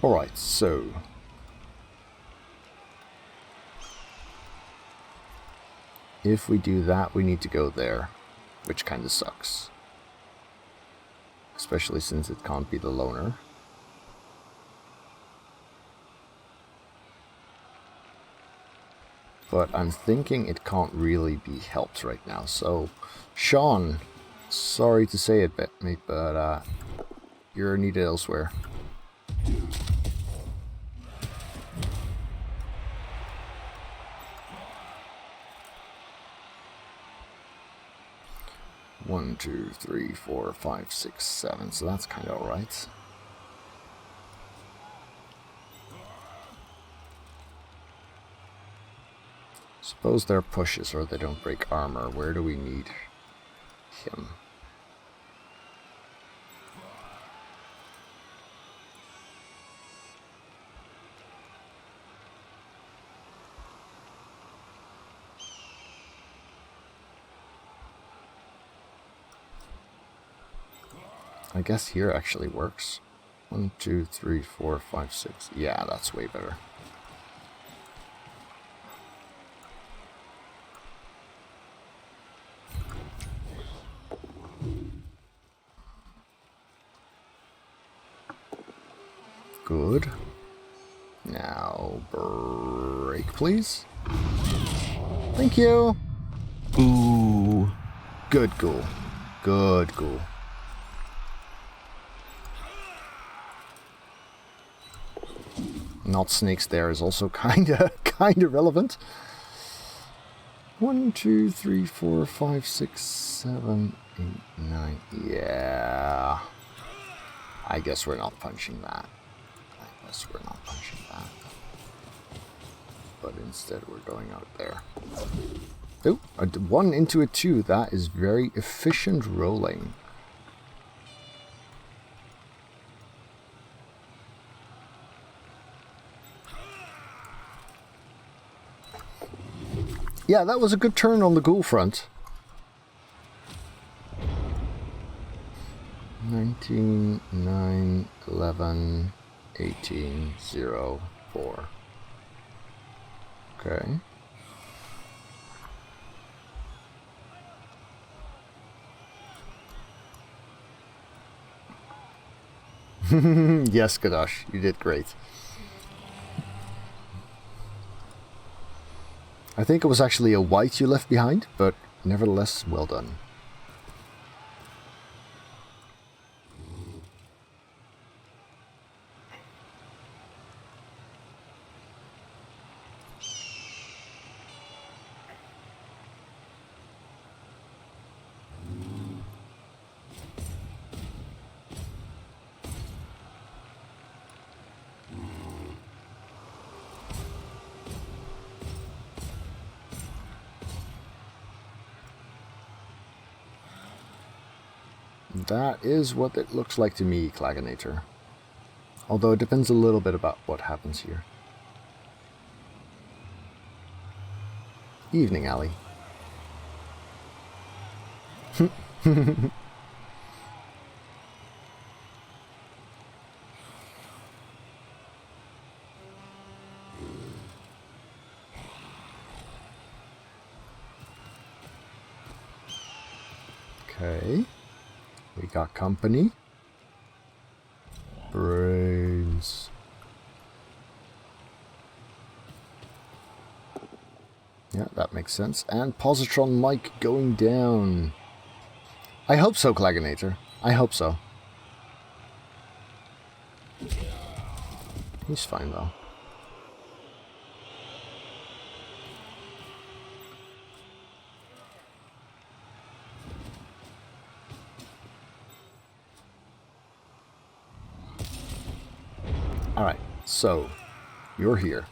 Speaker 2: Alright, so... if we do that, we need to go there, which kind of sucks. Especially since it can't be the loner. But I'm thinking it can't really be helped right now, so... Sean, sorry to say it, mate, but you're needed elsewhere. One, two, three, 4, 5, 6, 7. So that's kind of alright. Suppose they're pushes or they don't break armor. Where do we need him? I guess here actually works. 1, 2, 3, 4, 5, 6. Yeah, that's way better. Good. Now, break, please. Thank you.
Speaker 3: Ooh.
Speaker 2: Good ghoul. Good ghoul. Not snakes there is also kinda relevant. 1, 2, 3, 4, 5, 6, 7, 8, 9. Yeah. I guess we're not punching that. But instead we're going out there. Oh, a 1 into a 2. That is very efficient rolling. Yeah, that was a good turn on the ghoul front. 19, 9, 11, 18, 0, 4. Okay. Yes, Kadash, you did great. I think it was actually a white you left behind, but nevertheless, well done. That is what it looks like to me, Claganator. Although it depends a little bit about what happens here. Evening Alley. Okay. We got company. Brains. Yeah, that makes sense. And positron Mike going down. I hope so, Clagginator. I hope so. He's fine, though. Alright, so, you're here.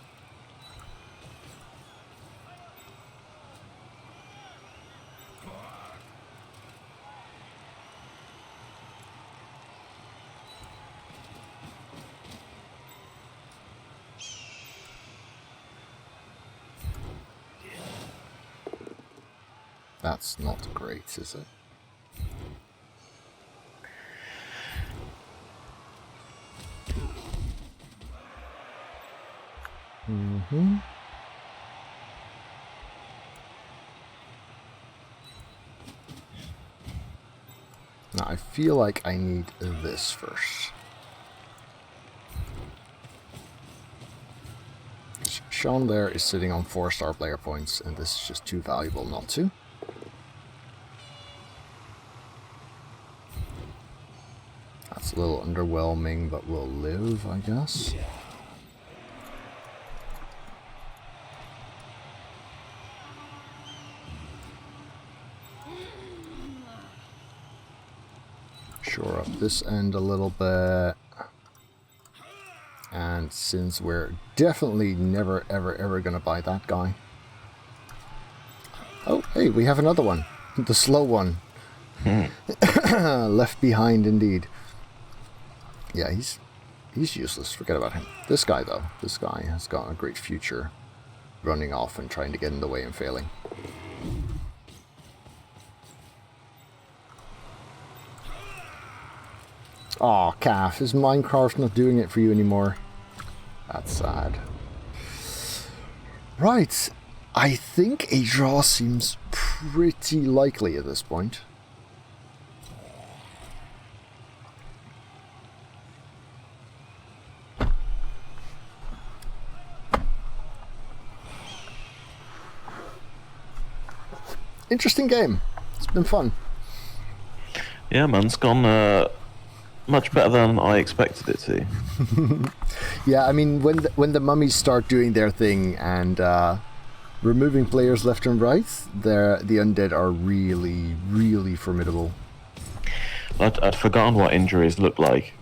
Speaker 2: That's not great, is it? Mm-hmm. Now, I feel like I need this first. Sean there is sitting on 4-star player points, and this is just too valuable not to. That's a little underwhelming, but will live, I guess. Shore up this end a little bit. And since we're definitely never, ever gonna buy that guy. Oh, hey, we have another one. The slow one. Left behind indeed. Yeah, he's useless. Forget about him. This guy, though. This guy has got a great future. Running off and trying to get in the way and failing. Aw, Calf. Is Minecraft not doing it for you anymore? That's sad. Right. I think a draw seems pretty likely at this point. Interesting game. It's been fun.
Speaker 3: Yeah, man, it's gone much better than I expected it to.
Speaker 2: Yeah, I mean, when the mummies start doing their thing and removing players left and right, the undead are really, really formidable.
Speaker 3: I'd forgotten what injuries look like.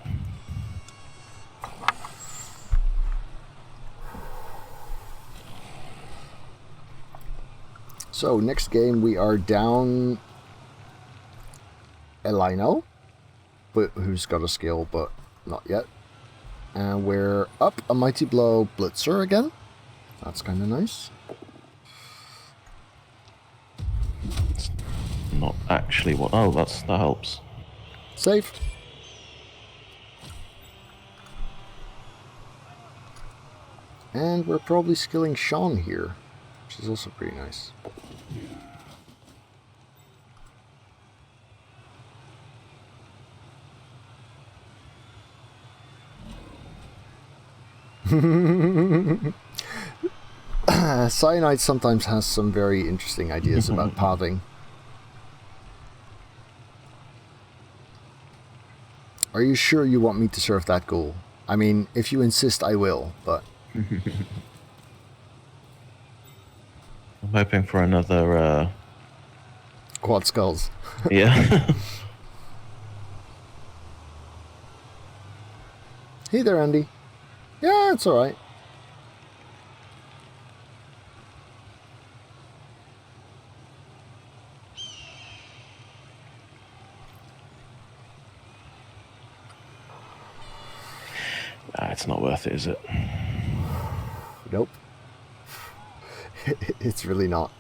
Speaker 2: So, next game we are down Elino, who's got a skill, but not yet. And we're up a Mighty Blow Blitzer again. That's kind of nice.
Speaker 3: It's not actually what... Oh, that helps.
Speaker 2: Save. And we're probably skilling Sean here, which is also pretty nice. Cyanide sometimes has some very interesting ideas about pathing. Are you sure you want me to serve that goal? I mean, if you insist, I will, but...
Speaker 3: I'm hoping for another...
Speaker 2: Quad skulls.
Speaker 3: Yeah.
Speaker 2: Hey there, Andy. Yeah, it's alright.
Speaker 3: It's not worth it, is it?
Speaker 2: Nope. It's really not.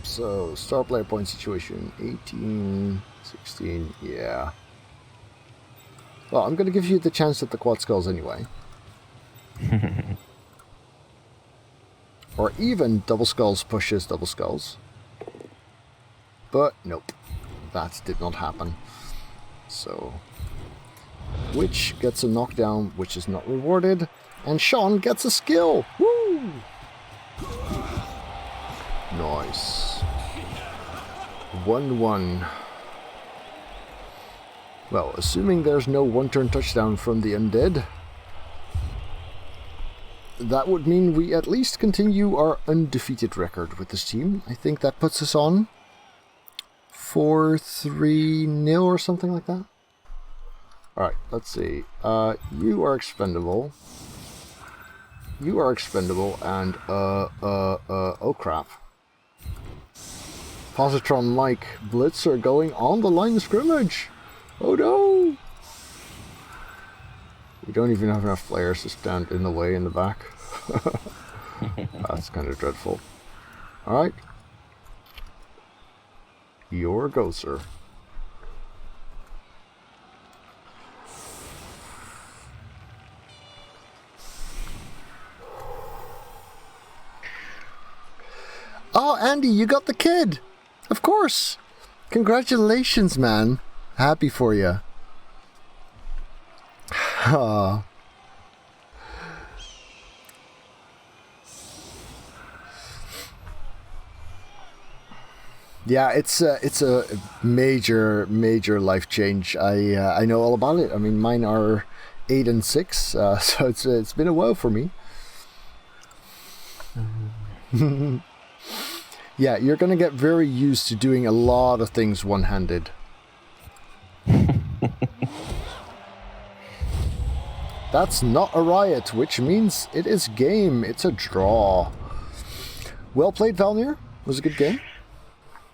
Speaker 2: So, star player point situation, 18, 16, yeah. Well, I'm going to give you the chance at the quad skulls anyway. Or even double skulls pushes double skulls. But, nope. That did not happen. So, Witch gets a knockdown, which is not rewarded. And Sean gets a skill! Woo! Nice. 1-1. Well, assuming there's no one-turn touchdown from the Undead, that would mean we at least continue our undefeated record with this team. I think that puts us on 4-3-0 or something like that. Alright, let's see. You are expendable. You are expendable, and, oh crap. Positron Mike Blitzer going on the line of scrimmage! Oh no! We don't even have enough players to stand in the way in the back. That's kind of dreadful. Alright. Your go, sir. Oh, Andy, you got the kid! Of course! Congratulations, man. Happy for you. Ah. Yeah, it's a major life change. I know all about it. I mean, mine are 8 and 6, so it's been a while for me. Yeah, you're gonna get very used to doing a lot of things one-handed. That's not a riot, which means it is game. It's a draw. Well played, Valnir. Was a good game.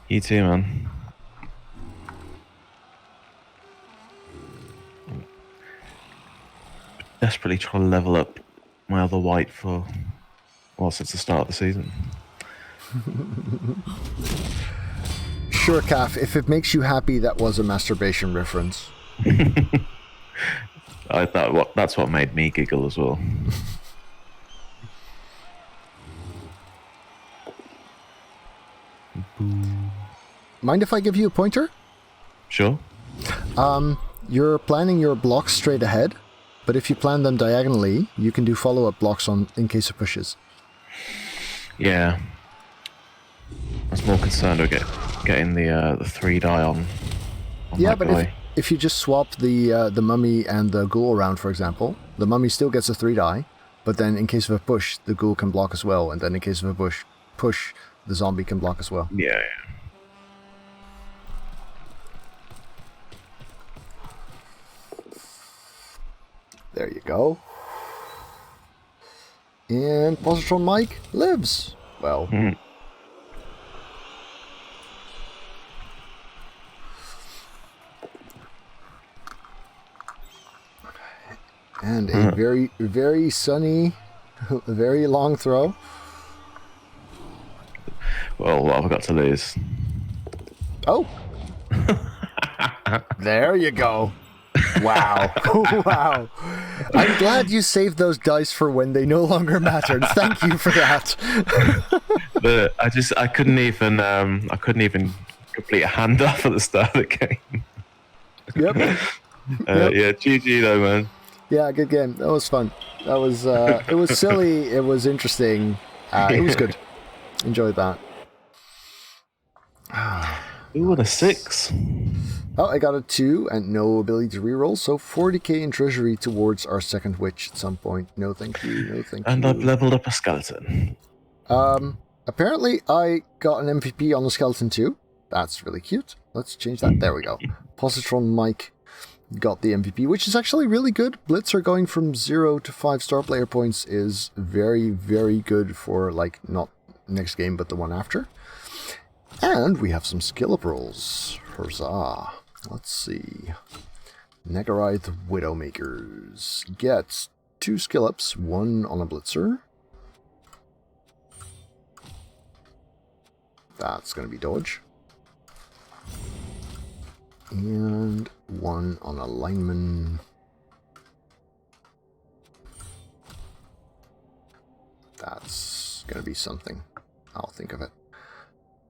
Speaker 3: You too, man. Desperately trying to level up my other white since the start of the season.
Speaker 2: Sure, Calf, if it makes you happy, that was a masturbation reference.
Speaker 3: That's what made me giggle as well.
Speaker 2: Mind if I give you a pointer?
Speaker 3: Sure.
Speaker 2: You're planning your blocks straight ahead, but if you plan them diagonally, you can do follow-up blocks in case of pushes.
Speaker 3: Yeah. I was more concerned with getting the 3 die on
Speaker 2: yeah,
Speaker 3: my
Speaker 2: but
Speaker 3: boy.
Speaker 2: if you just swap the mummy and the ghoul around, for example, the mummy still gets a 3 die, but then in case of a push, the ghoul can block as well, and then in case of a push, the zombie can block as well.
Speaker 3: Yeah.
Speaker 2: There you go. And Positron Mike lives. Well. And a very, very sunny, very long throw.
Speaker 3: Well, what have I got to lose?
Speaker 2: Oh! There you go. Wow. Wow. I'm glad you saved those dice for when they no longer mattered. Thank you for that.
Speaker 3: But I couldn't even complete a handoff at the start of the game.
Speaker 2: Yep.
Speaker 3: Yeah, GG though, man.
Speaker 2: Yeah, good game. That was fun. That was it was silly, it was interesting. It was good. Enjoyed that.
Speaker 3: Ooh, what a 6.
Speaker 2: Oh, I got a 2 and no ability to reroll, so 40k in treasury towards our second witch at some point. No thank you, no thank you.
Speaker 3: And I've leveled up a skeleton.
Speaker 2: Apparently I got an MVP on the skeleton too. That's really cute. Let's change that. There we go. Positron Mike got the MVP, which is actually really good. Blitzer going from 0 to 5 star player points is very, very good for, like, not next game, but the one after. And we have some skill up rolls. Huzzah. Let's see. Nagarythe Widowmakers gets 2 skill ups, 1 on a Blitzer. That's going to be dodge. And 1 on a lineman. That's going to be something. I'll think of it.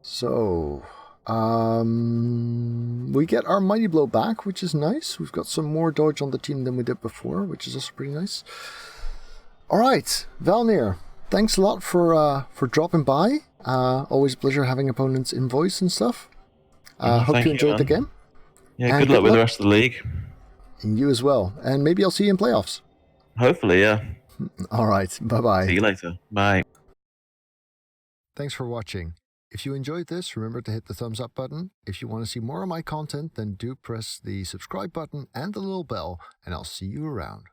Speaker 2: So, we get our Mighty Blow back, which is nice. We've got some more dodge on the team than we did before, which is also pretty nice. Alright, Valnir, thanks a lot for dropping by. Always a pleasure having opponents in voice and stuff. Hope
Speaker 3: Thank
Speaker 2: you
Speaker 3: you,
Speaker 2: enjoyed the
Speaker 3: man.
Speaker 2: game.
Speaker 3: Yeah,
Speaker 2: And
Speaker 3: good luck with the rest of the league.
Speaker 2: And you as well. And maybe I'll see you in playoffs.
Speaker 3: Hopefully, yeah.
Speaker 2: All right. Bye-bye.
Speaker 3: See you later. Bye.
Speaker 2: Thanks for watching. If you enjoyed this, remember to hit the thumbs up button. If you want to see more of my content, then do press the subscribe button and the little bell, and I'll see you around.